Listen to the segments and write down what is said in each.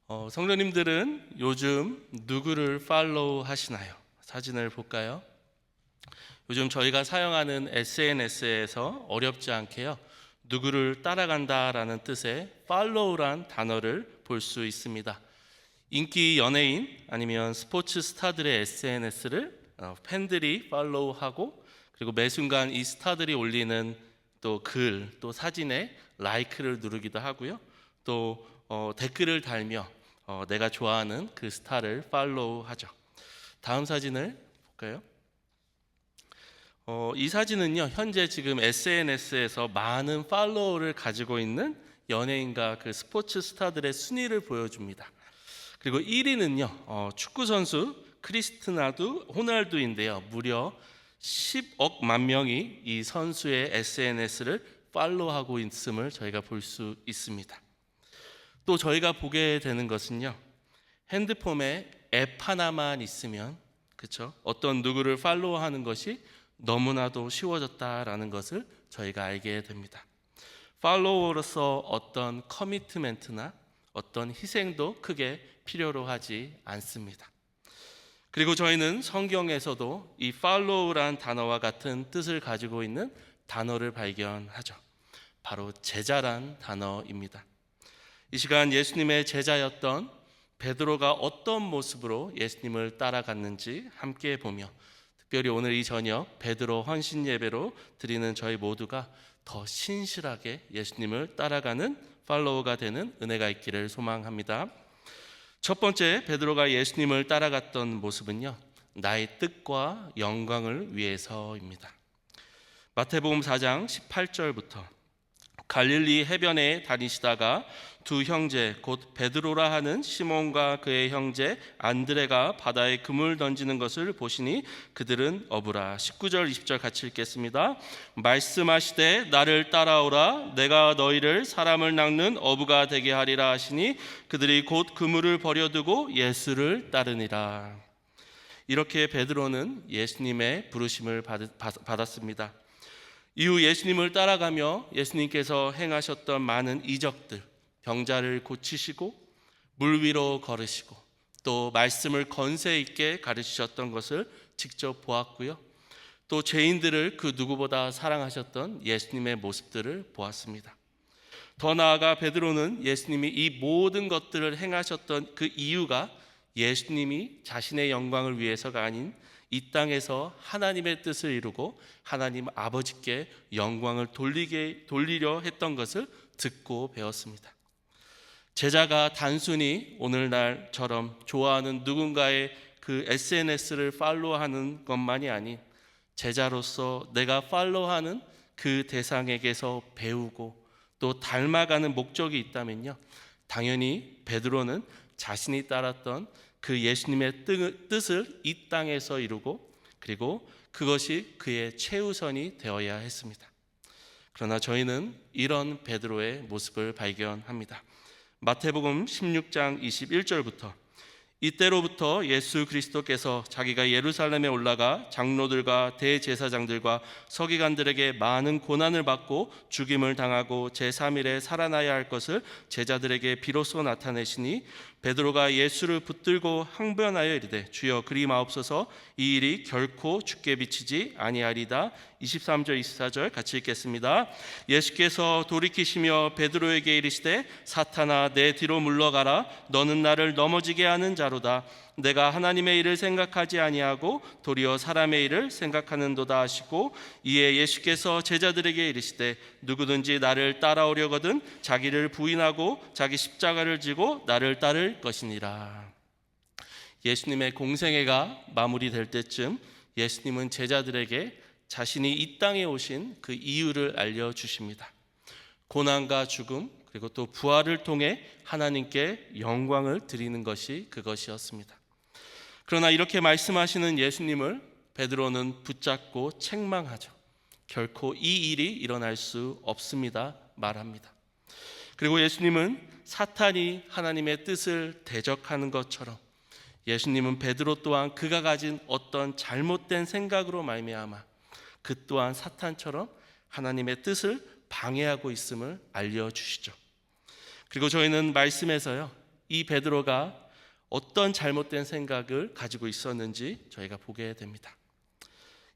성도님들은 요즘 누구를 팔로우 하시나요? 사진을 볼까요? 요즘 저희가 사용하는 SNS에서 어렵지 않게요, 누구를 따라간다라는 뜻의 follow란 단어를 볼 수 있습니다. 인기 연예인 아니면 스포츠 스타들의 SNS를 팬들이 팔로우하고, 그리고 매 순간 이 스타들이 올리는 또 글, 또 사진에 라이크를 누르기도 하고요. 또 댓글을 달며 내가 좋아하는 그 스타를 팔로우하죠. 다음 사진을 볼까요? 이 사진은요, 현재 지금 SNS에서 많은 팔로워를 가지고 있는 연예인과 그 스포츠 스타들의 순위를 보여줍니다. 그리고 1위는요, 축구 선수 크리스티아노 호날두인데요, 무려 10억만 명이 이 선수의 SNS를 팔로우하고 있음을 저희가 볼 수 있습니다. 또 저희가 보게 되는 것은요, 핸드폰에 앱 하나만 있으면, 그렇죠? 어떤 누구를 팔로우하는 것이 너무나도 쉬워졌다라는 것을 저희가 알게 됩니다. 팔로워로서 어떤 커미트멘트나 어떤 희생도 크게 필요로 하지 않습니다. 그리고 저희는 성경에서도 이 팔로우란 단어와 같은 뜻을 가지고 있는 단어를 발견하죠. 바로 제자란 단어입니다. 이 시간 예수님의 제자였던 베드로가 어떤 모습으로 예수님을 따라갔는지 함께 보며, 특별히 오늘 이 저녁 베드로 헌신 예배로 드리는 저희 모두가 더 신실하게 예수님을 따라가는 팔로워가 되는 은혜가 있기를 소망합니다. 첫 번째, 베드로가 예수님을 따라갔던 모습은요, 나의 뜻과 영광을 위해서입니다. 마태복음 4장 18절부터 갈릴리 해변에 다니시다가 두 형제 곧 베드로라 하는 시몬과 그의 형제 안드레가 바다에 그물 던지는 것을 보시니 그들은 어부라. 19절 20절 같이 읽겠습니다. 말씀하시되 나를 따라오라. 내가 너희를 사람을 낚는 어부가 되게 하리라 하시니 그들이 곧 그물을 버려두고 예수를 따르니라. 이렇게 베드로는 예수님의 부르심을 받았습니다. 이후 예수님을 따라가며 예수님께서 행하셨던 많은 이적들, 병자를 고치시고 물 위로 걸으시고 또 말씀을 건세 있게 가르치셨던 것을 직접 보았고요. 또 죄인들을 그 누구보다 사랑하셨던 예수님의 모습들을 보았습니다. 더 나아가 베드로는 예수님이 이 모든 것들을 행하셨던 그 이유가 예수님이 자신의 영광을 위해서가 아닌 이 땅에서 하나님의 뜻을 이루고 하나님 아버지께 영광을 돌리려 했던 것을 듣고 배웠습니다. 제자가 단순히 오늘날처럼 좋아하는 누군가의 그 SNS를 팔로우하는 것만이 아닌, 제자로서 내가 팔로우하는 그 대상에게서 배우고 또 닮아가는 목적이 있다면요, 당연히 베드로는 자신이 따랐던 그 예수님의 뜻을 이 땅에서 이루고, 그리고 그것이 그의 최우선이 되어야 했습니다. 그러나 저희는 이런 베드로의 모습을 발견합니다. 마태복음 16장 21절부터 이때로부터 예수 그리스도께서 자기가 예루살렘에 올라가 장로들과 대제사장들과 서기관들에게 많은 고난을 받고 죽임을 당하고 제3일에 살아나야 할 것을 제자들에게 비로소 나타내시니 베드로가 예수를 붙들고 항변하여 이르되 주여 그리 마옵소서, 이 일이 결코 주께 비치지 아니하리다. 23절 24절 같이 읽겠습니다. 예수께서 돌이키시며 베드로에게 이르시되 사탄아 내 뒤로 물러가라. 너는 나를 넘어지게 하는 자로다. 내가 하나님의 일을 생각하지 아니하고 도리어 사람의 일을 생각하는도다 하시고, 이에 예수께서 제자들에게 이르시되 누구든지 나를 따라오려거든 자기를 부인하고 자기 십자가를 지고 나를 따를 것이니라. 예수님의 공생애가 마무리될 때쯤 예수님은 제자들에게 자신이 이 땅에 오신 그 이유를 알려주십니다. 고난과 죽음 그리고 또 부활을 통해 하나님께 영광을 드리는 것이 그것이었습니다. 그러나 이렇게 말씀하시는 예수님을 베드로는 붙잡고 책망하죠. 결코 이 일이 일어날 수 없습니다 말합니다. 그리고 예수님은 사탄이 하나님의 뜻을 대적하는 것처럼 예수님은 베드로 또한 그가 가진 어떤 잘못된 생각으로 말미암아 그 또한 사탄처럼 하나님의 뜻을 방해하고 있음을 알려주시죠. 그리고 저희는 말씀에서요, 이 베드로가 어떤 잘못된 생각을 가지고 있었는지 저희가 보게 됩니다.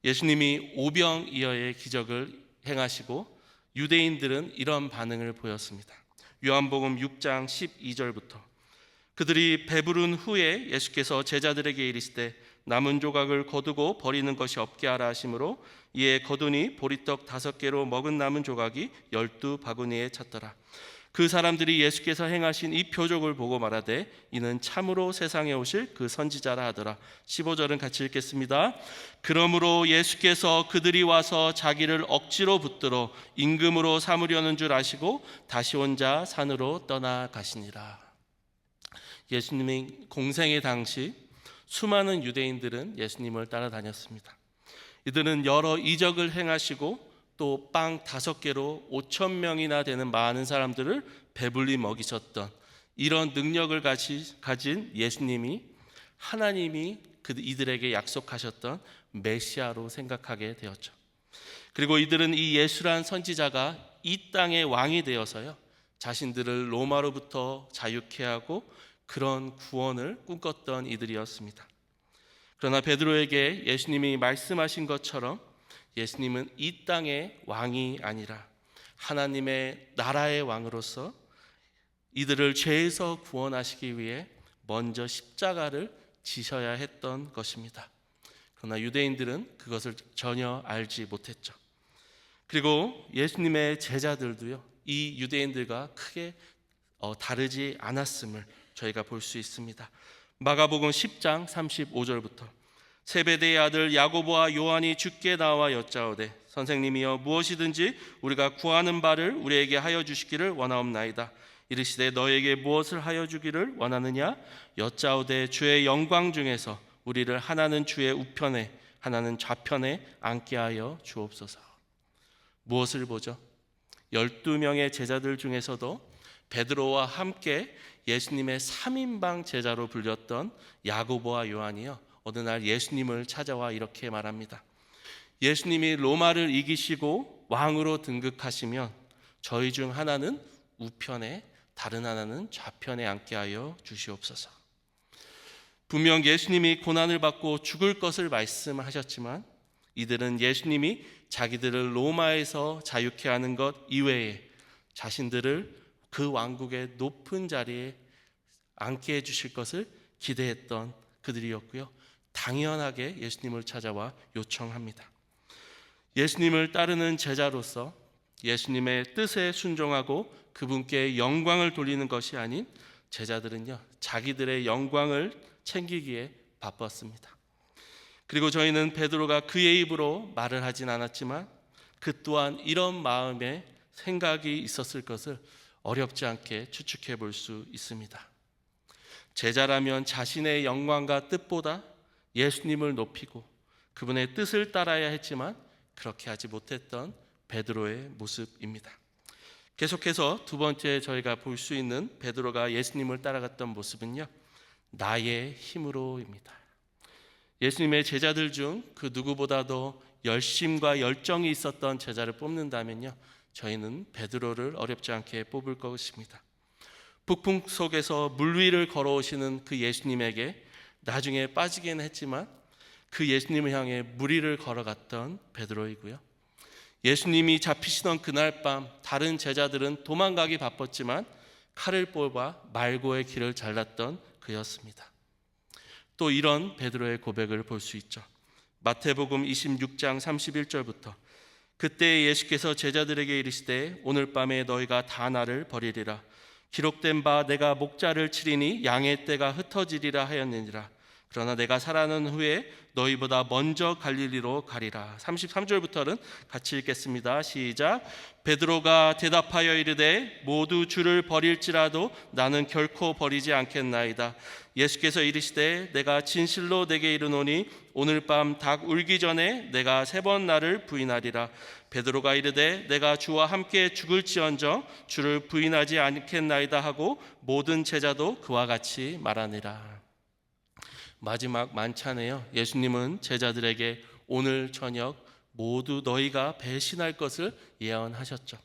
예수님이 오병이어의 기적을 행하시고 유대인들은 이런 반응을 보였습니다. 요한복음 6장 12절부터 그들이 배부른 후에 예수께서 제자들에게 이르시되 남은 조각을 거두고 버리는 것이 없게 하라 하심으로 이에 거두니 보리떡 5개로 먹은 남은 조각이 12바구니에 찼더라. 그 사람들이 예수께서 행하신 이 표적을 보고 말하되 이는 참으로 세상에 오실 그 선지자라 하더라. 15절은 같이 읽겠습니다. 그러므로 예수께서 그들이 와서 자기를 억지로 붙들어 임금으로 삼으려는 줄 아시고 다시 혼자 산으로 떠나가시니라. 예수님의 공생의 당시 수많은 유대인들은 예수님을 따라다녔습니다. 이들은 여러 이적을 행하시고 또 빵 5개로 5,000명이나 되는 많은 사람들을 배불리 먹이셨던 이런 능력을 가진 예수님이 하나님이 이들에게 약속하셨던 메시아로 생각하게 되었죠. 그리고 이들은 이 예수란 선지자가 이 땅의 왕이 되어서요, 자신들을 로마로부터 자유케 하고 그런 구원을 꿈꿨던 이들이었습니다. 그러나 베드로에게 예수님이 말씀하신 것처럼 예수님은 이 땅의 왕이 아니라 하나님의 나라의 왕으로서 이들을 죄에서 구원하시기 위해 먼저 십자가를 지셔야 했던 것입니다. 그러나 유대인들은 그것을 전혀 알지 못했죠. 그리고 예수님의 제자들도요, 이 유대인들과 크게 다르지 않았음을 저희가 볼 수 있습니다. 마가복음 10장 35절부터 세베대의 아들 야고보와 요한이 주께 나와 여짜오되 선생님이여 무엇이든지 우리가 구하는 바를 우리에게 하여 주시기를 원하옵나이다. 이르시되 너에게 무엇을 하여 주기를 원하느냐? 여짜오되 주의 영광 중에서 우리를 하나는 주의 우편에 하나는 좌편에 앉게 하여 주옵소서. 무엇을 보죠? 12명의 제자들 중에서도 베드로와 함께 예수님의 3인방 제자로 불렸던 야고보와 요한이요, 어느 날 예수님을 찾아와 이렇게 말합니다. 예수님이 로마를 이기시고 왕으로 등극하시면 저희 중 하나는 우편에 다른 하나는 좌편에 앉게 하여 주시옵소서. 분명 예수님이 고난을 받고 죽을 것을 말씀하셨지만 이들은 예수님이 자기들을 로마에서 자유케 하는 것 이외에 자신들을 그 왕국의 높은 자리에 앉게 해주실 것을 기대했던 그들이었고요, 당연하게 예수님을 찾아와 요청합니다. 예수님을 따르는 제자로서 예수님의 뜻에 순종하고 그분께 영광을 돌리는 것이 아닌 제자들은요, 자기들의 영광을 챙기기에 바빴습니다. 그리고 저희는 베드로가 그의 입으로 말을 하진 않았지만 그 또한 이런 마음의 생각이 있었을 것을 어렵지 않게 추측해 볼 수 있습니다. 제자라면 자신의 영광과 뜻보다 예수님을 높이고 그분의 뜻을 따라야 했지만 그렇게 하지 못했던 베드로의 모습입니다. 계속해서 두 번째 저희가 볼 수 있는 베드로가 예수님을 따라갔던 모습은요, 나의 힘으로입니다. 예수님의 제자들 중 그 누구보다도 열심과 열정이 있었던 제자를 뽑는다면요, 저희는 베드로를 어렵지 않게 뽑을 것입니다. 북풍 속에서 물 위를 걸어오시는 그 예수님에게 나중에 빠지긴 했지만 그 예수님을 향해 물 위를 걸어갔던 베드로이고요, 예수님이 잡히시던 그날 밤 다른 제자들은 도망가기 바빴지만 칼을 뽑아 말고의 길을 잘랐던 그였습니다. 또 이런 베드로의 고백을 볼 수 있죠. 마태복음 26장 31절부터 그때 예수께서 제자들에게 이르시되 오늘 밤에 너희가 다 나를 버리리라. 기록된 바 내가 목자를 치리니 양의 떼가 흩어지리라 하였느니라. 그러나 내가 살아난 후에 너희보다 먼저 갈릴리로 가리라. 33절부터는 같이 읽겠습니다. 시작. 베드로가 대답하여 이르되 모두 주를 버릴지라도 나는 결코 버리지 않겠나이다. 예수께서 이르시되 내가 진실로 내게 이르노니 오늘 밤 닭 울기 전에 내가 3번 나를 부인하리라. 베드로가 이르되 내가 주와 함께 죽을지언정 주를 부인하지 않겠나이다 하고 모든 제자도 그와 같이 말하니라. 마지막 만찬에요, 예수님은 제자들에게 오늘 저녁 모두 너희가 배신할 것을 예언하셨죠.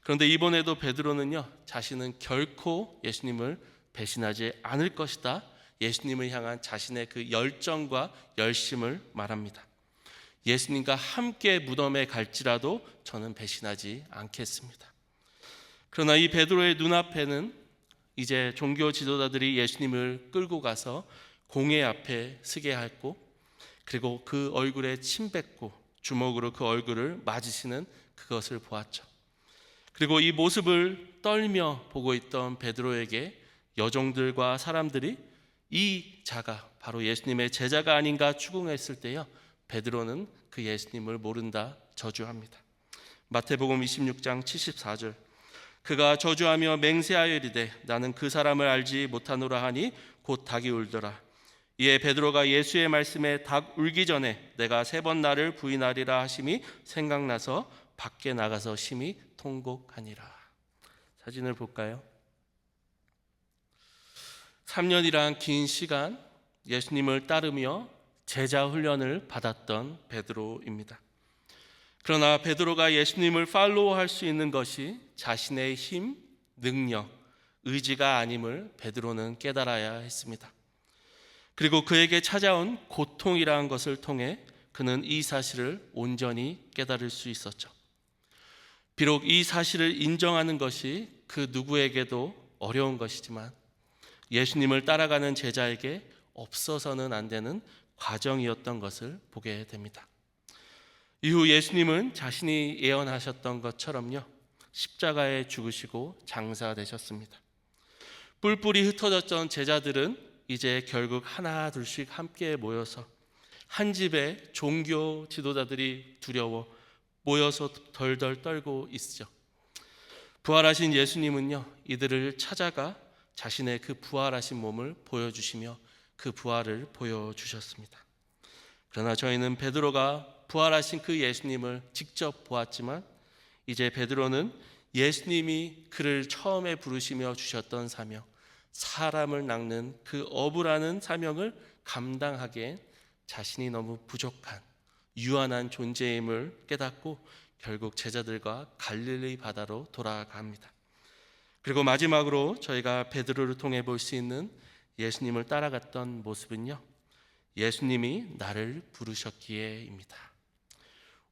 그런데 이번에도 베드로는요, 자신은 결코 예수님을 배신하지 않을 것이다. 예수님을 향한 자신의 그 열정과 열심을 말합니다. 예수님과 함께 무덤에 갈지라도 저는 배신하지 않겠습니다. 그러나 이 베드로의 눈앞에는 이제 종교 지도자들이 예수님을 끌고 가서 공회 앞에 서게 했고, 그리고 그 얼굴에 침 뱉고 주먹으로 그 얼굴을 맞으시는 그것을 보았죠. 그리고 이 모습을 떨며 보고 있던 베드로에게 여종들과 사람들이 이 자가 바로 예수님의 제자가 아닌가 추궁했을 때요, 베드로는 그 예수님을 모른다 저주합니다. 마태복음 26장 74절, 그가 저주하며 맹세하여 이르되 나는 그 사람을 알지 못하노라 하니 곧 닭이 울더라. 이에 베드로가 예수의 말씀에 닭 울기 전에 내가 3번 나를 부인하리라 하심이 생각나서 밖에 나가서 심히 통곡하니라. 사진을 볼까요? 3년이란 긴 시간 예수님을 따르며 제자 훈련을 받았던 베드로입니다. 그러나 베드로가 예수님을 팔로우할 수 있는 것이 자신의 힘, 능력, 의지가 아님을 베드로는 깨달아야 했습니다. 그리고 그에게 찾아온 고통이라는 것을 통해 그는 이 사실을 온전히 깨달을 수 있었죠. 비록 이 사실을 인정하는 것이 그 누구에게도 어려운 것이지만 예수님을 따라가는 제자에게 없어서는 안 되는 과정이었던 것을 보게 됩니다. 이후 예수님은 자신이 예언하셨던 것처럼요, 십자가에 죽으시고 장사되셨습니다. 뿔뿔이 흩어졌던 제자들은 이제 결국 하나 둘씩 함께 모여서 한 집에 종교 지도자들이 두려워 모여서 덜덜 떨고 있죠. 부활하신 예수님은요, 이들을 찾아가 자신의 그 부활하신 몸을 보여주시며 그 부활을 보여주셨습니다. 그러나 저희는 베드로가 부활하신 그 예수님을 직접 보았지만 이제 베드로는 예수님이 그를 처음에 부르시며 주셨던 사명, 사람을 낚는 그 어부라는 사명을 감당하기엔 자신이 너무 부족한 유한한 존재임을 깨닫고 결국 제자들과 갈릴리 바다로 돌아갑니다. 그리고 마지막으로 저희가 베드로를 통해 볼 수 있는 예수님을 따라갔던 모습은요, 예수님이 나를 부르셨기에입니다.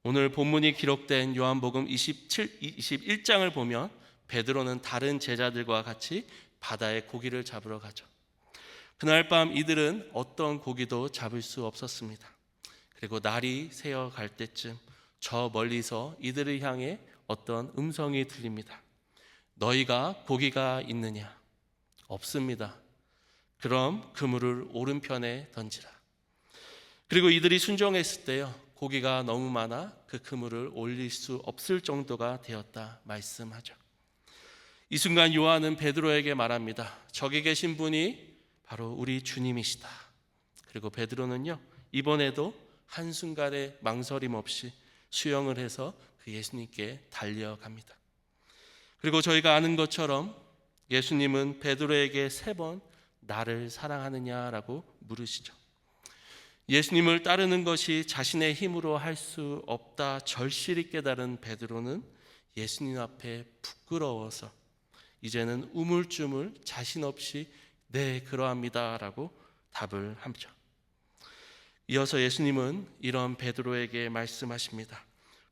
오늘 본문이 기록된 요한복음 21장을 보면 베드로는 다른 제자들과 같이 바다에 고기를 잡으러 가죠. 그날 밤 이들은 어떤 고기도 잡을 수 없었습니다. 그리고 날이 새어 갈 때쯤 저 멀리서 이들을 향해 어떤 음성이 들립니다. 너희가 고기가 있느냐? 없습니다. 그럼 그물을 오른편에 던지라. 그리고 이들이 순종했을 때요, 고기가 너무 많아 그 그물을 올릴 수 없을 정도가 되었다 말씀하죠. 이 순간 요한은 베드로에게 말합니다. 저기 계신 분이 바로 우리 주님이시다. 그리고 베드로는요, 이번에도 한순간의 망설임 없이 수영을 해서 그 예수님께 달려갑니다. 그리고 저희가 아는 것처럼 예수님은 베드로에게 3번 나를 사랑하느냐라고 물으시죠. 예수님을 따르는 것이 자신의 힘으로 할 수 없다 절실히 깨달은 베드로는 예수님 앞에 부끄러워서 이제는 우물쭈물 자신 없이 네 그러합니다라고 답을 하죠. 이어서 예수님은 이런 베드로에게 말씀하십니다.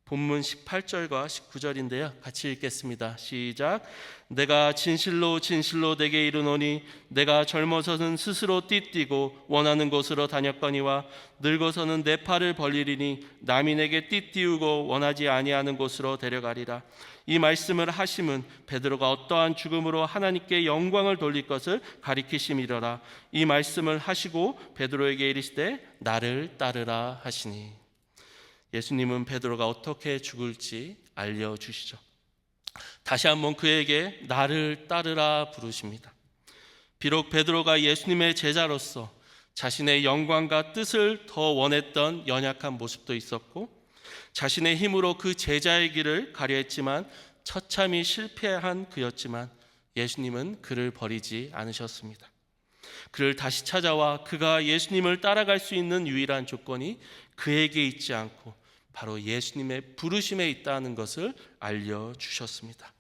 본문 18절과 19절인데요. 같이 읽겠습니다. 시작. 내가 진실로 진실로 내게 이르노니 내가 젊어서는 스스로 띠뛰고 원하는 곳으로 다녔거니와 늙어서는 내 팔을 벌리리니 남이 내게 띠띠우고 원하지 아니하는 곳으로 데려가리라. 이 말씀을 하심은 베드로가 어떠한 죽음으로 하나님께 영광을 돌릴 것을 가리키심이로라. 이 말씀을 하시고 베드로에게 이르시되 나를 따르라 하시니. 예수님은 베드로가 어떻게 죽을지 알려주시죠. 다시 한번 그에게 나를 따르라 부르십니다. 비록 베드로가 예수님의 제자로서 자신의 영광과 뜻을 더 원했던 연약한 모습도 있었고 자신의 힘으로 그 제자의 길을 가려 했지만 처참히 실패한 그였지만 예수님은 그를 버리지 않으셨습니다. 그를 다시 찾아와 그가 예수님을 따라갈 수 있는 유일한 조건이 그에게 있지 않고 바로 예수님의 부르심에 있다는 것을 알려주셨습니다.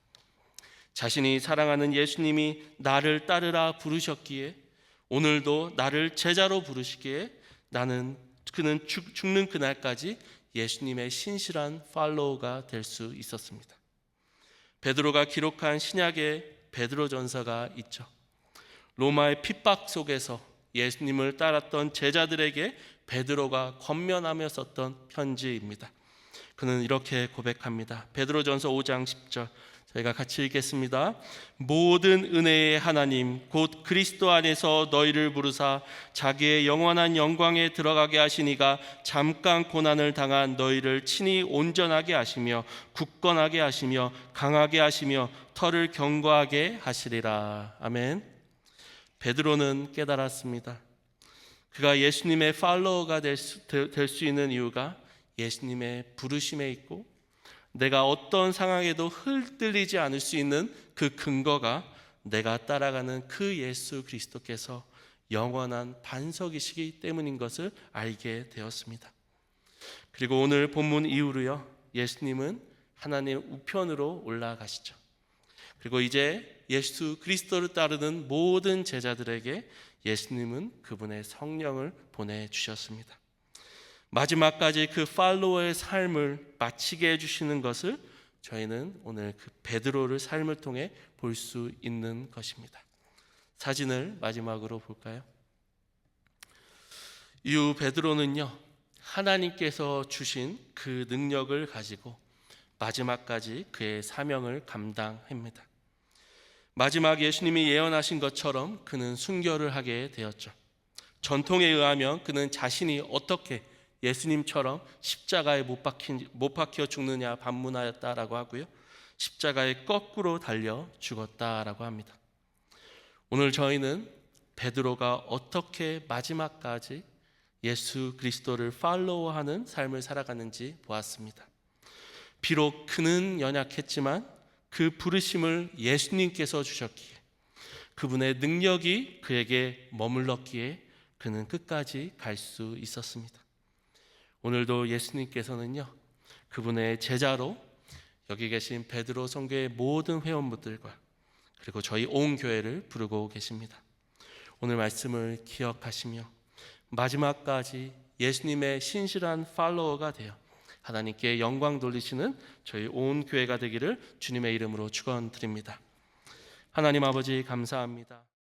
자신이 사랑하는 예수님이 나를 따르라 부르셨기에 오늘도 나를 제자로 부르시기에 그는 죽는 그날까지 예수님의 신실한 팔로워가 될 수 있었습니다. 베드로가 기록한 신약의 베드로전서가 있죠. 로마의 핍박 속에서 예수님을 따랐던 제자들에게 베드로가 권면하며 썼던 편지입니다. 그는 이렇게 고백합니다. 베드로전서 5장 10절 저희가 같이 읽겠습니다. 모든 은혜의 하나님 곧 그리스도 안에서 너희를 부르사 자기의 영원한 영광에 들어가게 하시니가 잠깐 고난을 당한 너희를 친히 온전하게 하시며 굳건하게 하시며 강하게 하시며 털을 견고하게 하시리라. 아멘. 베드로는 깨달았습니다. 그가 예수님의 팔로워가 될 수 있는 이유가 예수님의 부르심에 있고 내가 어떤 상황에도 흔들리지 않을 수 있는 그 근거가 내가 따라가는 그 예수 그리스도께서 영원한 반석이시기 때문인 것을 알게 되었습니다. 그리고 오늘 본문 이후로요, 예수님은 하나님 우편으로 올라가시죠. 그리고 이제 예수 그리스도를 따르는 모든 제자들에게 예수님은 그분의 성령을 보내주셨습니다. 마지막까지 그 팔로워의 삶을 마치게 해주시는 것을 저희는 오늘 그 베드로를 삶을 통해 볼 수 있는 것입니다. 사진을 마지막으로 볼까요? 이후 베드로는요, 하나님께서 주신 그 능력을 가지고 마지막까지 그의 사명을 감당합니다. 마지막 예수님이 예언하신 것처럼 그는 순교를 하게 되었죠. 전통에 의하면 그는 자신이 어떻게 예수님처럼 십자가에 못 박혀 죽느냐 반문하였다라고 하고요, 십자가에 거꾸로 달려 죽었다라고 합니다. 오늘 저희는 베드로가 어떻게 마지막까지 예수 그리스도를 팔로우하는 삶을 살아가는지 보았습니다. 비록 그는 연약했지만 그 부르심을 예수님께서 주셨기에 그분의 능력이 그에게 머물렀기에 그는 끝까지 갈 수 있었습니다. 오늘도 예수님께서는요, 그분의 제자로 여기 계신 베드로 선교의 모든 회원분들과 그리고 저희 온 교회를 부르고 계십니다. 오늘 말씀을 기억하시며 마지막까지 예수님의 신실한 팔로워가 되어 하나님께 영광 돌리시는 저희 온 교회가 되기를 주님의 이름으로 축원드립니다. 하나님 아버지 감사합니다.